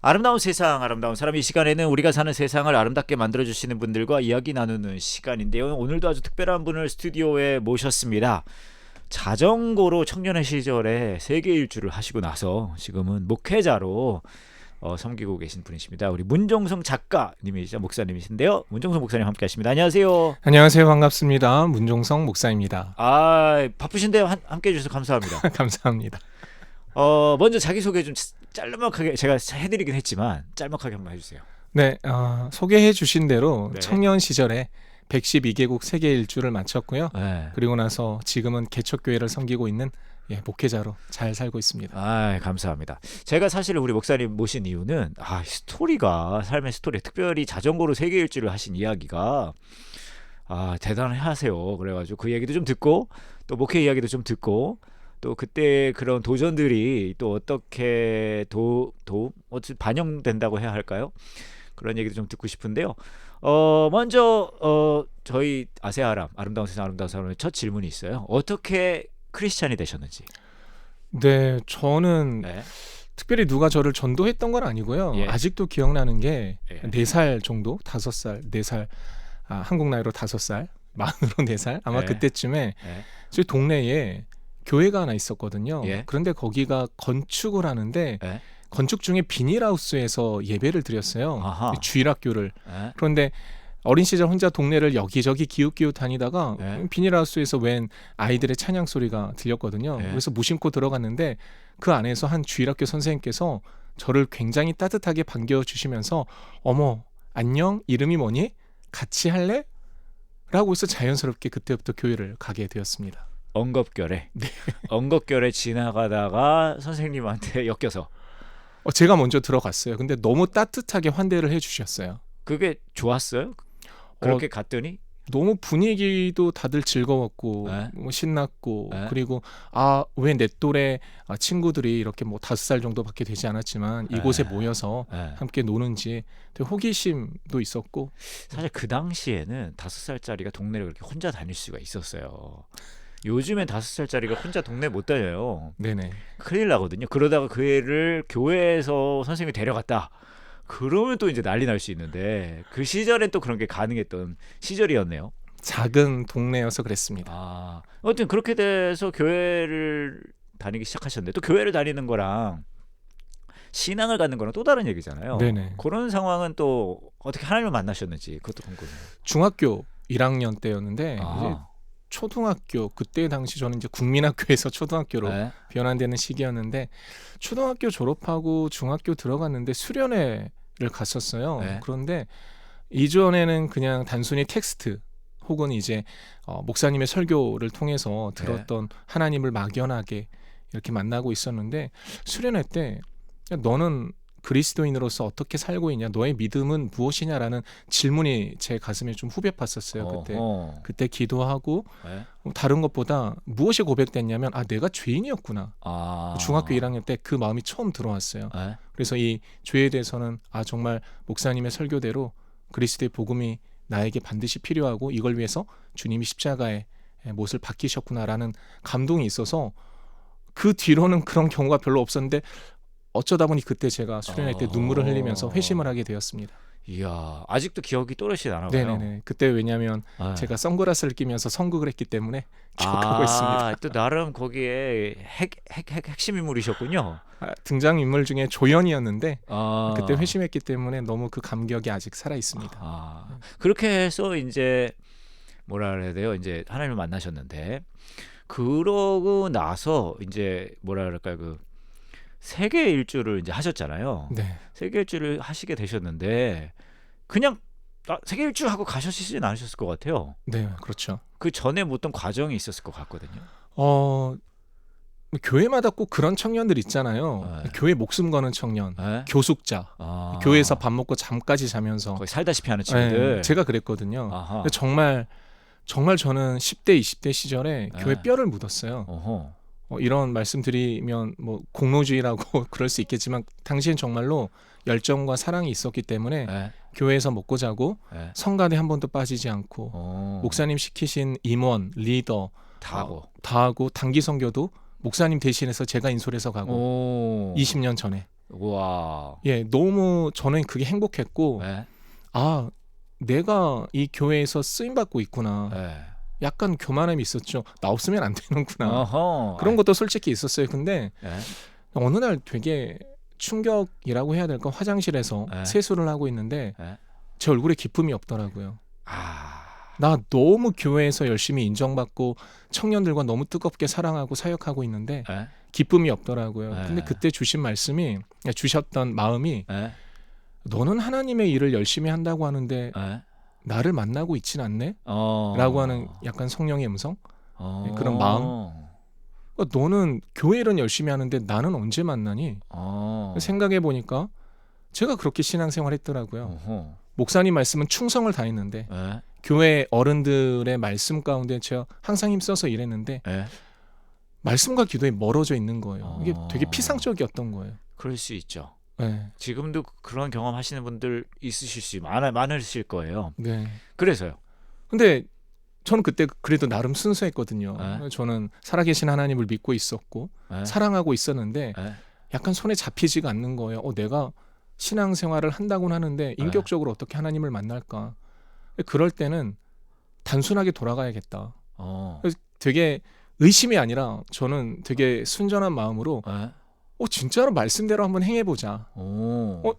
아름다운 세상, 아름다운 사람. 이 시간에는 우리가 사는 세상을 아름답게 만들어주시는 분들과 이야기 나누는 시간인데요. 오늘도 아주 특별한 분을 스튜디오에 모셨습니다. 자전거로 청년의 시절에 세계 일주를 하시고 나서 지금은 목회자로 섬기고 계신 분이십니다. 우리 문종성 작가님이시죠, 목사님이신데요. 문종성 목사님 함께 하십니다. 안녕하세요. 안녕하세요. 반갑습니다. 문종성 목사입니다. 바쁘신데요. 함께 해주셔서 감사합니다. 감사합니다. 먼저 자기소개 좀 짤막하게 제가 해드리긴 했지만 짤막하게 한번 해주세요. 네, 소개해 주신 대로 네. 청년 시절에 112개국 세계 일주를 마쳤고요. 네. 그리고 나서 지금은 개척교회를 섬기고 있는 목회자로 잘 살고 있습니다. 감사합니다. 제가 사실 우리 목사님 모신 이유는 스토리가, 삶의 스토리, 특별히 자전거로 세계 일주를 하신 이야기가 대단하세요. 그래가지고 그 얘기도 좀 듣고 또 목회 이야기도 좀 듣고 또 그때 그런 도전들이 또 어떻게 어떻게 반영된다고 해야 할까요? 그런 얘기도 좀 듣고 싶은데요. 먼저 저희 아세아람, 아름다운 세상 아름다운 사람의 첫 질문이 있어요. 어떻게 크리스찬이 되셨는지. 네, 저는 네. 특별히 누가 저를 전도했던 건 아니고요. 예. 아직도 기억나는 게 예. 4살 정도, 5살, 4살, 한국 나이로 5살, 만으로 4살 아마 예. 그때쯤에 예. 저희 동네에 교회가 하나 있었거든요. 예. 그런데 거기가 건축을 하는데 예. 건축 중에 비닐하우스에서 예배를 드렸어요. 아하. 주일학교를. 예. 그런데 어린 시절 혼자 동네를 여기저기 기웃기웃 다니다가 예. 비닐하우스에서 웬 아이들의 찬양 소리가 들렸거든요. 예. 그래서 무심코 들어갔는데 그 안에서 한 주일학교 선생님께서 저를 굉장히 따뜻하게 반겨주시면서 어머 안녕 이름이 뭐니? 같이 할래? 라고 해서 자연스럽게 그때부터 교회를 가게 되었습니다. 엉겁결에. 네. 엉겁결에 지나가다가 선생님한테 엮여서. 제가 먼저 들어갔어요. 근데 너무 따뜻하게 환대를 해주셨어요. 그게 좋았어요? 그렇게 갔더니? 너무 분위기도 다들 즐거웠고 네. 신났고 네. 그리고 왜 내 또래 친구들이 이렇게 5살 정도밖에 되지 않았지만 이곳에 모여서 네. 함께 노는지 되게 호기심도 있었고. 사실 그 당시에는 5살짜리가 동네를 그렇게 혼자 다닐 수가 있었어요. 요즘엔 5살짜리가 혼자 동네 못 다녀요. 네네. 큰일 나거든요. 그러다가 그 애를 교회에서 선생님이 데려갔다. 그러면 또 이제 난리 날 수 있는데 그 시절엔 또 그런 게 가능했던 시절이었네요. 작은 동네여서 그랬습니다. 아무튼 그렇게 돼서 교회를 다니기 시작하셨는데 또 교회를 다니는 거랑 신앙을 갖는 거랑 또 다른 얘기잖아요. 네네. 그런 상황은 또 어떻게 하나님을 만나셨는지 그것도 궁금해요. 중학교 1학년 때였는데 이제 아, 초등학교 그때 당시 저는 이제 국민학교에서 초등학교로 네. 변환되는 시기였는데 초등학교 졸업하고 중학교 들어갔는데 수련회를 갔었어요. 네. 그런데 이전에는 그냥 단순히 텍스트 혹은 이제 목사님의 설교를 통해서 들었던 하나님을 막연하게 이렇게 만나고 있었는데 수련회 때 너는 그리스도인으로서 어떻게 살고 있냐, 너의 믿음은 무엇이냐라는 질문이 제 가슴에 좀 후벼 팠었어요. 그때 기도하고 네. 다른 것보다 무엇이 고백됐냐면 내가 죄인이었구나. 중학교 1학년 때 그 마음이 처음 들어왔어요. 네. 그래서 이 죄에 대해서는 정말 목사님의 설교대로 그리스도의 복음이 나에게 반드시 필요하고 이걸 위해서 주님이 십자가의 못을 박히셨구나라는 감동이 있어서 그 뒤로는 그런 경우가 별로 없었는데 어쩌다 보니 그때 제가 수련회 때 눈물을 흘리면서 회심을 하게 되었습니다. 이야, 아직도 기억이 또렷이 나나 봐요. 네네네. 그때 왜냐하면 제가 선글라스를 끼면서 선극을 했기 때문에 기억하고 있습니다. 또 나름 거기에 핵심 인물이셨군요. 등장 인물 중에 조연이었는데 그때 그때 회심했기 때문에 너무 그 감격이 아직 살아 있습니다. 그렇게 해서 이제 뭐라 그래야 돼요? 이제 하나님을 만나셨는데 그러고 나서 이제 뭐라 그럴까요? 그 세계 일주를 이제 하셨잖아요. 네. 세계 일주를 하시게 되셨는데 그냥 세계 일주 하고 가셨지는 않으셨을 것 같아요. 네, 그렇죠. 그 전에 뭐 어떤 과정이 있었을 것 같거든요. 교회마다 꼭 그런 청년들 있잖아요. 네. 교회 목숨 거는 청년, 네? 교숙자. 교회에서 밥 먹고 잠까지 자면서 거의 살다시피 하는 친구들. 제가 그랬거든요. 아하. 근데 정말 저는 10대, 20대 시절에 교회 뼈를 묻었어요. 어허. 이런 말씀 드리면 뭐 공로주의라고 그럴 수 있겠지만 당시엔 정말로 열정과 사랑이 있었기 때문에 네. 교회에서 먹고 자고 네. 성가대 한 번도 빠지지 않고 목사님 시키신 임원, 리더 다 하고 단기 선교도 목사님 대신해서 제가 인솔해서 가고 하고 20년 전에 우와. 예, 너무 저는 그게 행복했고 네. 아, 내가 이 교회에서 쓰임 받고 있구나. 네. 약간 교만함이 있었죠. 나 없으면 안 되는구나. 어허. 그런 것도 솔직히 있었어요. 근데 네. 어느 날 되게 충격이라고 해야 될까? 화장실에서 네. 세수를 하고 있는데 네. 제 얼굴에 기쁨이 없더라고요. 아. 나 너무 교회에서 열심히 인정받고 청년들과 너무 뜨겁게 사랑하고 사역하고 있는데 네. 기쁨이 없더라고요. 네. 근데 그때 주셨던 마음이 네. 너는 하나님의 일을 열심히 한다고 하는데 네. 나를 만나고 있진 않네? 어. 라고 하는 약간 성령의 음성? 어. 그런 마음? 그러니까 너는 교회 일은 열심히 하는데 나는 언제 만나니? 어. 생각해 보니까 제가 그렇게 신앙생활 했더라고요. 어허. 목사님 말씀은 충성을 다했는데 네. 교회 어른들의 말씀 가운데 제가 항상 힘써서 일했는데 네. 말씀과 기도에 멀어져 있는 거예요. 이게 되게 어. 피상적이었던 거예요. 그럴 수 있죠. 네. 지금도 그런 경험 하시는 분들 있으실 수 많으실 거예요. 네. 그래서요. 근데 저는 그때 그래도 나름 순수했거든요. 네. 저는 살아계신 하나님을 믿고 있었고 네. 사랑하고 있었는데 네. 약간 손에 잡히지가 않는 거예요. 내가 신앙생활을 한다고는 하는데 인격적으로 어떻게 하나님을 만날까? 그럴 때는 단순하게 돌아가야겠다. 어. 되게 의심이 아니라 저는 되게 순전한 마음으로 네. 진짜로 말씀대로 한번 행해보자. 오.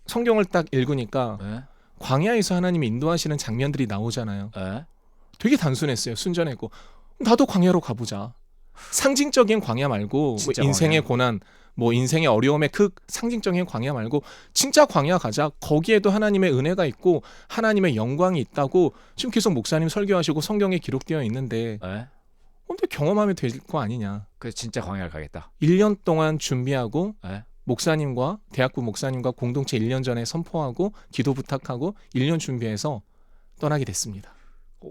성경을 딱 읽으니까 네. 광야에서 하나님이 인도하시는 장면들이 나오잖아요. 네. 되게 단순했어요. 순전했고 나도 광야로 가보자. 상징적인 광야 말고 뭐 진짜 인생의 광야. 고난, 뭐 인생의 어려움의 상징적인 광야 말고 진짜 광야 가자. 거기에도 하나님의 은혜가 있고 하나님의 영광이 있다고 지금 계속 목사님 설교하시고 성경에 기록되어 있는데 네. 근데 경험하면 될 거 아니냐. 그래서 진짜 광야를 가겠다. 1년 동안 준비하고 네. 목사님과 대학부 목사님과 공동체 1년 전에 선포하고 기도 부탁하고 1년 준비해서 떠나게 됐습니다.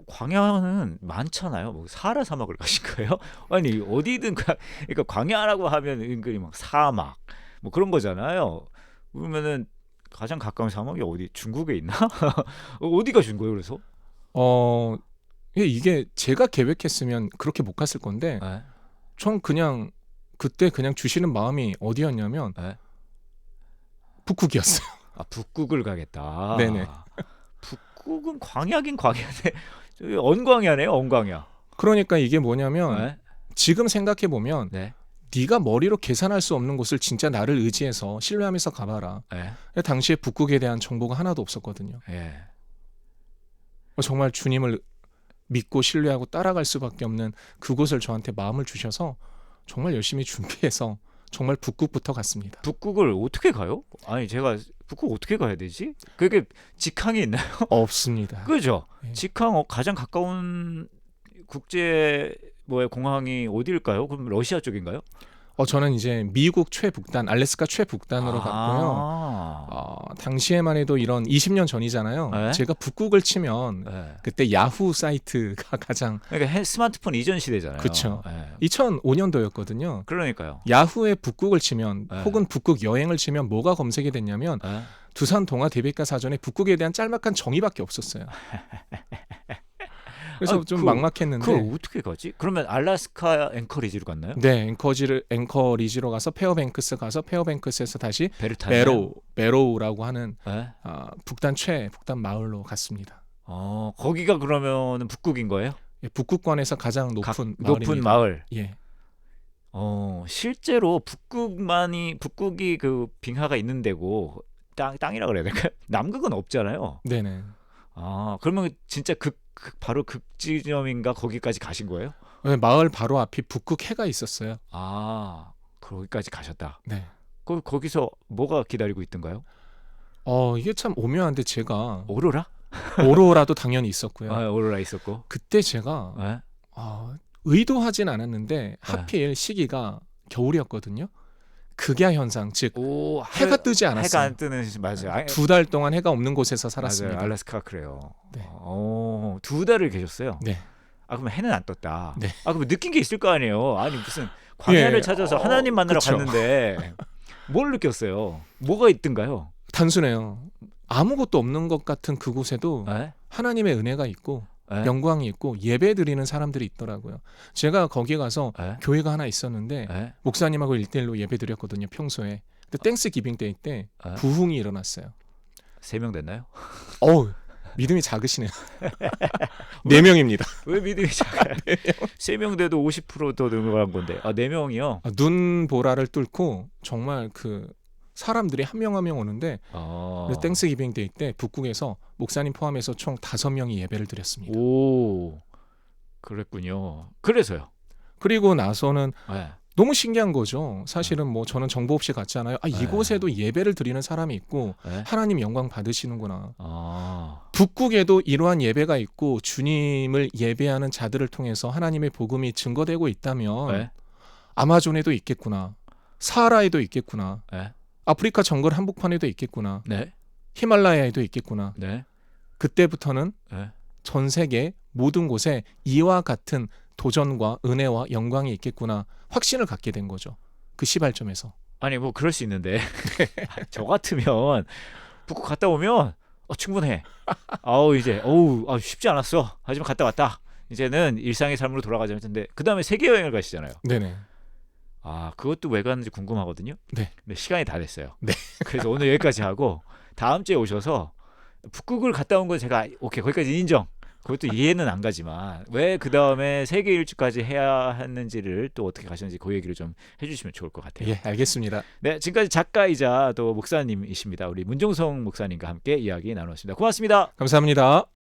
광야는 많잖아요. 뭐 사하라 사막을 가신 거예요? 아니 어디든 그러니까 광야라고 하면 은근히 막 사막 뭐 그런 거잖아요. 그러면은 가장 가까운 사막이 어디? 중국에 있나? 어디가 준 거예요? 그래서? 이게 제가 계획했으면 그렇게 못 갔을 건데 네. 전 그냥 그때 그냥 주시는 마음이 어디였냐면 네. 북극이었어요. 아 북극을 가겠다. 네네. 북극은 광야긴 광야네. 저기 언광야네요. 언광야. 그러니까 이게 뭐냐면 네. 지금 생각해 보면 네. 네가 머리로 계산할 수 없는 곳을 진짜 나를 의지해서 신뢰하면서 가봐라. 네. 당시에 북극에 대한 정보가 하나도 없었거든요. 예. 정말 주님을 믿고 신뢰하고 따라갈 수밖에 없는 그곳을 저한테 마음을 주셔서 정말 열심히 준비해서 정말 북극부터 갔습니다. 북극을 어떻게 가요? 아니 제가 북극 어떻게 가야 되지? 그게 직항이 있나요? 없습니다. 그죠? 네. 직항 가장 가까운 국제 공항이 어디일까요? 그럼 러시아 쪽인가요? 저는 이제 미국 최북단, 알래스카 최북단으로 갔고요. 당시에만 해도 이런 20년 전이잖아요. 네? 제가 북극을 치면 네. 그때 야후 사이트가 가장 그러니까 스마트폰 이전 시대잖아요. 그쵸. 네. 2005년도였거든요. 그러니까요. 야후에 북극을 치면 네. 혹은 북극 여행을 치면 뭐가 검색이 됐냐면 네. 두산 동아 대백과 사전에 북극에 대한 짤막한 정의밖에 없었어요. 그래서 좀 막막했는데 그걸 어떻게 가지? 그러면 알래스카 앵커리지로 갔나요? 네, 앵커리지로 가서 페어뱅크스 가서 페어뱅크스에서 다시 배를 타요? 베로우라고 하는 네? 북단 마을로 갔습니다. 거기가 그러면은 북극인 거예요? 예, 북극권에서 가장 높은 높은 마을. 예. 실제로 북극이 그 빙하가 있는 데고 땅이라 그래야 될까요? 남극은 없잖아요. 네네. 그러면 진짜 바로 극지점인가 거기까지 가신 거예요? 네, 마을 바로 앞이 북극 해가 있었어요. 거기까지 가셨다. 네. 거기서 뭐가 기다리고 있던가요? 이게 참 오묘한데 제가 오로라? 오로라도 당연히 있었고요. 오로라 있었고. 그때 제가 네? 의도하진 않았는데 하필 시기가 겨울이었거든요. 극야 현상, 즉 해가 뜨지 않았어요. 해가 안 뜨는 맞아요. 2달 동안 해가 없는 곳에서 살았습니다. 맞아요. 알래스카 그래요. 네. 2달을 계셨어요. 네. 그러면 해는 안 떴다. 네. 그러면 느낀 게 있을 거 아니에요. 아니 무슨 광야를 예, 찾아서 하나님 만나러 그쵸. 갔는데 뭘 느꼈어요? 뭐가 있던가요? 단순해요. 아무것도 없는 것 같은 그곳에도 네? 하나님의 은혜가 있고 네? 영광이 있고 예배 드리는 사람들이 있더라고요. 제가 거기 가서 네? 교회가 하나 있었는데 네? 목사님하고 1대1로 예배 드렸거든요. 평소에. 근데 땡스 기빙 데이 때 아. 부흥이 일어났어요. 3명 됐나요? 어우, 믿음이 작으시네요. 4명입니다. 왜 믿음이 작아요? 3명 돼도 50%더 늘어난 건데. 아, 4명이요? 눈 보라를 뚫고 정말 그 사람들이 한 명 한 명 오는데 그래서 땡스 기빙 데이 때 북극에서 목사님 포함해서 총 5명이 예배를 드렸습니다. 오, 그랬군요. 그래서요. 그리고 나서는 네. 너무 신기한 거죠. 사실은 뭐 저는 정보 없이 갔잖아요. 아, 이곳에도 예배를 드리는 사람이 있고 네. 하나님 영광 받으시는구나. 아, 북극에도 이러한 예배가 있고 주님을 예배하는 자들을 통해서 하나님의 복음이 증거되고 있다면 네. 아마존에도 있겠구나. 사하라에도 있겠구나. 네. 아프리카 정글 한복판에도 있겠구나. 네. 히말라야에도 있겠구나. 네. 그때부터는 네. 전 세계 모든 곳에 이와 같은 도전과 은혜와 영광이 있겠구나 확신을 갖게 된 거죠. 그 시발점에서. 아니 뭐 그럴 수 있는데 저 같으면 북극 갔다 오면 충분해. 아우 이제 쉽지 않았어. 하지만 갔다 왔다. 이제는 일상의 삶으로 돌아가자는 텐데 그 다음에 세계 여행을 가시잖아요. 네네. 아 그것도 왜 가는지 궁금하거든요. 네. 근데 시간이 다 됐어요. 네. 그래서 오늘 여기까지 하고 다음 주에 오셔서 북극을 갔다 온 건 제가 오케이 거기까지 인정. 그것도 이해는 안 가지만 왜 그 다음에 세계 일주까지 해야 했는지를 또 어떻게 가셨는지 그 얘기를 좀 해주시면 좋을 것 같아요. 예, 알겠습니다. 네, 지금까지 작가이자 또 목사님이십니다. 우리 문종성 목사님과 함께 이야기 나눴습니다. 고맙습니다. 감사합니다.